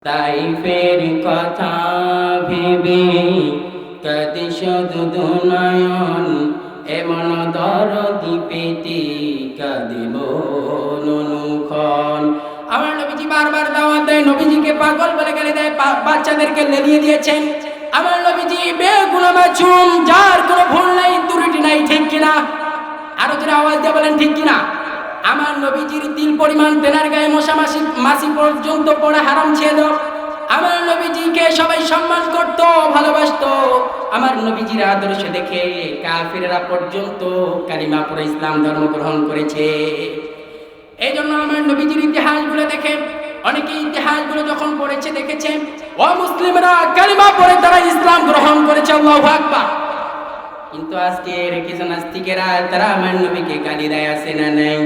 তাইফের কথা ভেবে কাঁদে শুধু নয়ন, এমন দরদি পেতে কাঁদে মন অনুক্ষণ। আমার নবীজি বারবার দাওয়াত দেয়, নবীজিকে পাগল বলে গালি দেয়, বাচ্চাদেরকে লেলিয়ে দিয়েছেন। আমার নবীজি বেগুনা মাসুম, যার কোনো ভুল নাই ত্রুটি নাই, ঠিক কিনা? আরো জোরে আওয়াজ দিয়ে বলেন ঠিক কিনা? আমার নবীজির তিল পরিমাণ তেনার গায়ে মশা মাছি পর্যন্ত পড়ে হারাম ছিল। আমার নবীজিকে সবাই সম্মান করত, ভালোবাসত। আমার নবীজির আদর্শ দেখে কাফিররা পর্যন্ত কালিমা পড়ে ইসলাম ধর্ম গ্রহণ করেছে। এই জন্য আমার নবীজির ইতিহাসগুলো দেখে, অনেকে ইতিহাসগুলো যখন পড়েছে দেখেছে অমুসলিমরা কালিমা পড়ে তারা ইসলাম গ্রহণ করেছে। আল্লাহু আকবার। কিন্তু আজকের কিছু নাস্তিকেরা তারা আমার নবীকে গালি দেয়, আছে না নাই?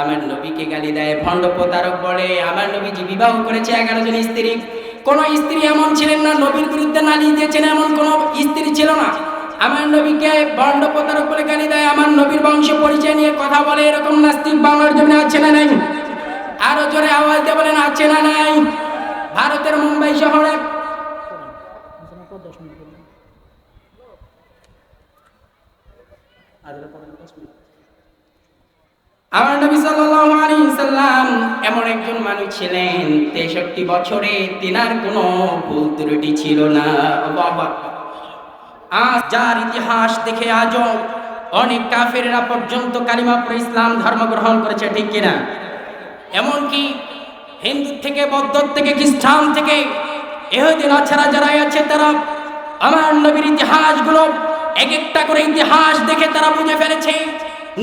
আমার নবীকে গালি দেয়, ভণ্ড প্রতারক বলে। আমার নবীজি বিবাহ করেছে 11 জন স্ত্রী। কোন স্ত্রী এমন ছিলেন না নবীর বিরুদ্ধে নালিশ দিয়েছেন, এমন কোন স্ত্রী ছিল না। আমার নবীকে ভণ্ড প্রতারক বলে গালি দেয়, আমার নবীর বংশ পরিচয় নিয়ে কথা বলে, এরকম নাস্তিক বাংলার জমিনে আছে না নাই? আরো জোরে আওয়াজ দিয়ে বলেন আছে না নাই? ভারতের মুম্বাই শহরে আমার নবী সাল্লাল্লাহু আলাইহি সাল্লাম এমন একজন মানুষ ছিলেন, 63 বছরে তিনার কোনো ভুল ত্রুটি ছিল না। বাবা, আজ যার ইতিহাস দেখে আজও অনেক কাফেররা পর্যন্ত কালিমা পড়ে ইসলাম ধর্ম গ্রহণ করেছে, ঠিক কিনা? এমনকি হিন্দু থেকে, বৌদ্ধ থেকে, খ্রিস্টান থেকে, ইহুদি নাছাড়া যারা আছে তারা আমার নবীর ইতিহাসগুলো এক একটা করে ইতিহাস দেখে তারা বুঝে ফেলেছে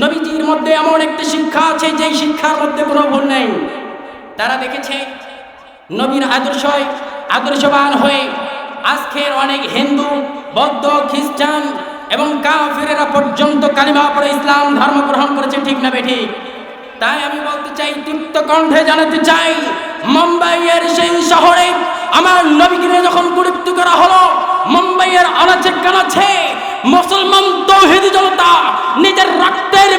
নবীজির মধ্যে এমন একটা শিক্ষা আছে যেই শিক্ষার মধ্যে কোনো ভুল নেই। তারা দেখেছে নবীর আদর্শবান হয়ে আজকের অনেক হিন্দু, বৌদ্ধ, খ্রিস্টান এবং কাফিরেরা পর্যন্ত কালিমা পড়ে ইসলাম ধর্ম গ্রহণ করেছে, ঠিক না বেঠিক? তাই আমি বলতে চাই, তৃপ্ত কণ্ঠে জানাতে চাই, মুম্বাইয়ের সেই শহরে আমার নবীকে যখন গুরুত্ব করা হলো, মুম্বাইয়ের আনাচে কানাচে মুসলমান তৌহিদি জনতা নিজের রক্তের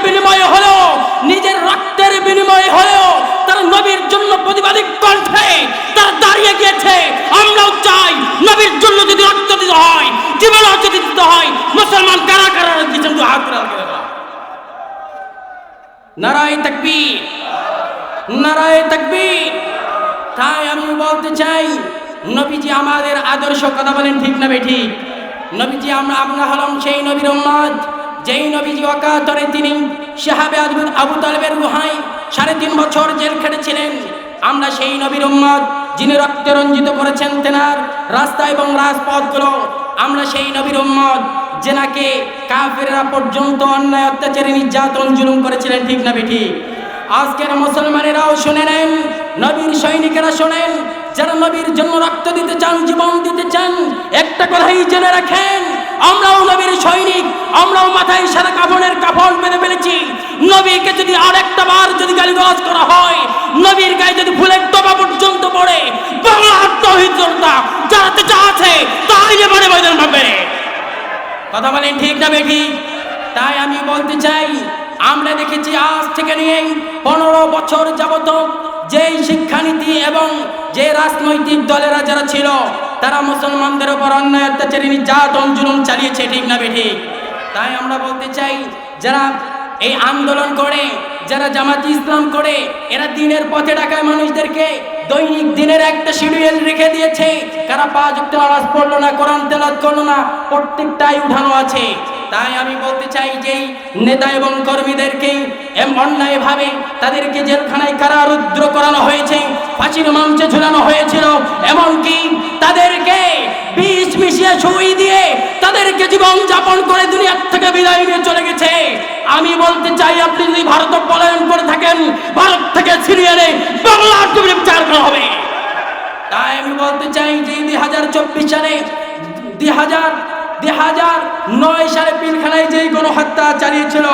বিনিময়ে হলেও তারা নবীর জন্য প্রতিবাদী কণ্ঠে তারা দাঁড়িয়ে গিয়েছে। আমরাও চাই নবীর জন্য যদি রক্ত দিতে হয়, জীবন যদি দিতে হয়, মুসলমান কারা কারা দিচ্ছেন তো হাত তুলে। নারায়ে তাকবীর, নারায়ে তাকবীর। তাই আমি বলতে চাই, নবীজি আমাদের আদর্শ, কথা বলেন ঠিক না বেঠিক? নবীজি আমরা হলাম সেই নবীর উম্মত যেই নবীজি অকাতরে তিনি সাহাবে আবু তালেবের গুহায় 3.5 বছর জেল খেটেছিলেন। আমরা সেই নবীর উম্মত যিনি রক্তে রঞ্জিত করেছেন তেনার রাস্তা এবং রাজপথগুলো। আমরা সেই নবীর উম্মত যেনাকে কাফেররা পর্যন্ত অন্যায় অত্যাচারে নির্যাতন জুলুম করেছিলেন, ঠিক না বেঠিক? আজকের মুসলমানেরাও শুনে নেন, নবীর সৈনিকেরা শোনেন, যারা নবীর জন্য রক্ত দিতে চান, জীবন দিতে চান, একটা কথাই জেনে রাখেন, আমরাও নবীর সৈনিক, আমরাও মাথায় সাদা কাফনের কাফন বেঁধে ফেলেছি। নবীকে যদি আরেকটা বার যদি গালিগালাজ করা হয়, নবীর গায়ে যদি ফুলের টোপা পর্যন্ত পড়ে, বাংলার তৌহিদ জনতা যাতে যা আছে তাই এবারে ময়দান পাবে। কথা বলেন ঠিক না বেঠিক? তাই আমি বলতে চাই, আমরা দেখেছি আজ থেকে নিয়ে 15 বছর যাবত যেই শিক্ষানীতি এবং যে রাজনৈতিক দলেরা যারা ছিল তারা মুসলমানদের উপর অন্যায় অত্যাচারী নির্যাতন জুলুম চালিয়েছে, ঠিক না বেঠিক? তাই আমরা বলতে চাই, যারা এই আন্দোলন করে, যারা জামাতি ইসলাম করে, এরা দিনের পথে ডাকায় মানুষদেরকে দৈনিক দিনের একটা শিডিউল রেখে দিয়েছে। কারা 5 ওয়াক্ত নামাজ পড়লো না, কোরআন তেলাওয়াত করলো না, প্রত্যেকটাই উঠানো আছে। তাই আমি বলতে চাই, যেই নেতা এবং কর্মীদেরকে অন্যায়ভাবে তাদেরকে জেলখানায় কারারুদ্ধ করানো হয়েছে, ফাঁসির মঞ্চে ঝুলানো হয়েছিল, এমনকি তাদেরকে বিষ মিশিয়ে সুই দিয়ে তাদেরকে জীবন যাপন করে দুনিয়ার থেকে বিদায় নিয়ে চলে গেছে। আমি বলতে চাই, আপনি যদি ভারত পলায়ন করে থাকেন, ভারত থেকে ছিনিয়ে এনে বাংলার জমিনে বিচার করা হবে। তাই আমি বলতে চাই যে 2024 সালে 2009 সালে পিলখানায় যেই গণহত্যা চালিয়েছিল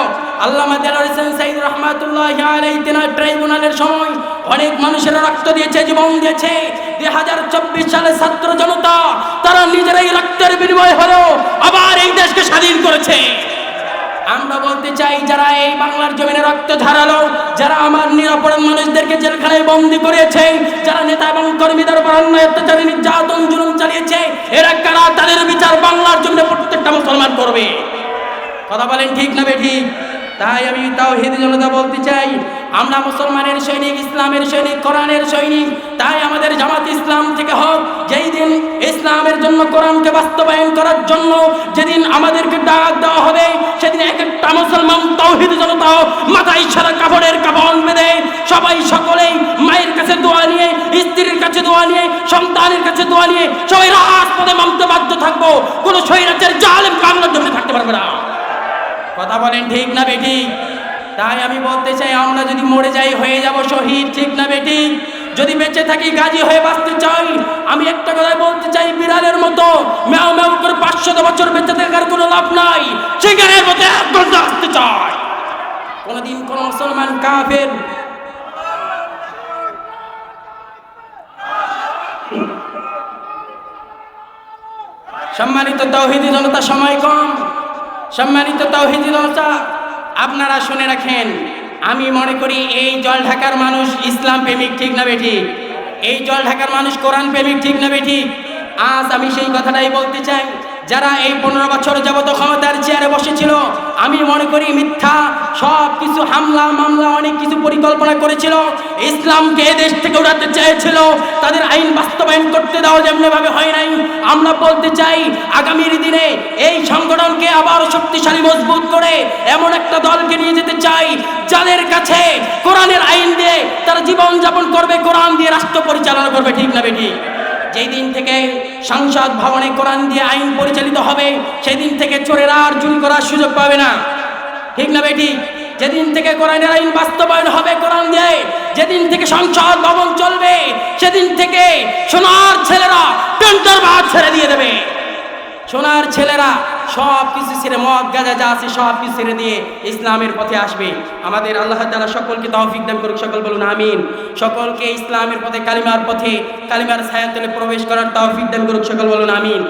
আল্লামা দেলোয়ার হোসেন সাঈদ রহমাতুল্লাহি আলাইহি, তেনার ট্রাইব্যুনালের সময় অনেক মানুষের রক্ত দিয়েছে, জীবন দিয়েছে। 2024 সালে ছাত্র জনতা তারা নিজেরাই রক্তের বিনিময় হলেও আবার এই দেশকে স্বাধীন করেছে। আমরা বলতে চাই, যারা এই বাংলার জমিনে রক্ত ঝরালো, যারা আমার নিরাপরাধ মানুষদেরকে জেলখানায় বন্দী করেছে, যারা নেতা এবং কর্মীদের উপর অন্যায় অত্যাচার নির্যাতন জুলুম চালিয়েছে, এরা কারা? তাদের বিচার বাংলার জমিনে প্রত্যেকটা মুসলমান করবে। কথা বলেন ঠিক না বেঠিক? তাই আমি তাওহীদি জনতা বলতে চাই, আমরা মুসলমানের সৈনিক, ইসলামের সৈনিক, কোরআনের সৈনিক। তাই আমাদের জামাত ইসলাম থেকে হোক, যেই দিন ইসলামের জন্য, কোরআনকে বাস্তবায়ন করার জন্য যেদিন আমাদেরকে ডাক দেওয়া হবে, সেদিন এক একটা মুসলমান তাওহীদি জনতা মাথায় সারা কাপড়ের কাপড় বেঁধে সবাই সকলেই মায়ের কাছে দোয়া নিয়ে, স্ত্রীর কাছে দোয়া নিয়ে, সন্তানের কাছে দোয়া নিয়ে সবাই রাজপথে নামতে বাধ্য থাকবো। কোনো স্বৈরাচার জালেম বাংলার জন্য থাকতে পারবে না। কথা বলেন ঠিক না বেঠিক? তাই আমি বলতে চাই, আমরা যদি মরে যাই হয়ে যাব শহীদ, ঠিক না বেঠিক? যদি বেঁচে থাকি গাজী হয়ে বাঁচতে চাই, আমি একটা কথাই বলতে চাই, বিড়ালের মতো ম্যাও ম্যাও করে 500 বছর বেঁচে থাকার কোনো লাভ নাই। শিকারের মতো একদম বাঁচতে চাই। কোনদিন কোন মুসলমান কাফের সম্মানিত তাওহীদি জনতা, সময় কম। সম্মানিত তাওহীদি জনতা, আপনারা শুনে রাখেন, আমি মনে করি এই জলঢাকার মানুষ ইসলাম প্রেমিক, ঠিক না বেঠিক? এই জলঢাকার মানুষ কোরআন প্রেমিক, ঠিক না বেঠিক? আজ আমি সেই কথাটাই বলতে চাই, যারা এই 15 বছর যাবত ক্ষমতার চেয়ারে বসেছিল, আমি মনে করি মিথ্যা সব কিছু হামলা মামলা অনেক কিছু পরিকল্পনা করেছিল, ইসলামকে দেশ থেকে উড়াতে চেয়েছিল, তাদের আইন বাস্তবায়ন করতে দেওয়া যেমনভাবে হয় নাই। আমরা বলতে চাই, আগামীর দিনে এই সংগঠনকে আবার শক্তিশালী মজবুত করে এমন একটা দলকে নিয়ে যেতে চাই, যাদের কাছে কোরআনের আইন দিয়ে তারা জীবন যাপন করবে, কোরআন দিয়ে রাষ্ট্র পরিচালনা করবে, ঠিক না বেঠিক? যেই দিন থেকে সংসদ ভবনে কোরআন দিয়ে আইন পরিচালিত হবে, সেই দিন থেকে চোরেরা আর চুরি করার সুযোগ পাবে না, ঠিক না বেঠিক? যেদিন থেকে কোরআনের আইন বাস্তবায়ন হবে কোরআন দিয়ে, যেদিন থেকে সংসদ ভবন চলবে, সেদিন থেকে সোনার ছেলেরা টেন্টার বাদ ছেড়ে দিয়ে দেবে। সোনার ছেলেরা সব কিছু ছেড়ে, মদ গাঁজা যা আছে সব কিছু ছেড়ে দিয়ে ইসলামের পথে আসবে। আমাদের আল্লাহ তাআলা সকলকে তৌফিক দান করুক, সকল বলুন আমিন। সকলকে ইসলামের পথে, কালিমার পথে, কালিমার ছায়াতলে প্রবেশ করার তৌফিক দান করুক, সকল বলুন আমিন।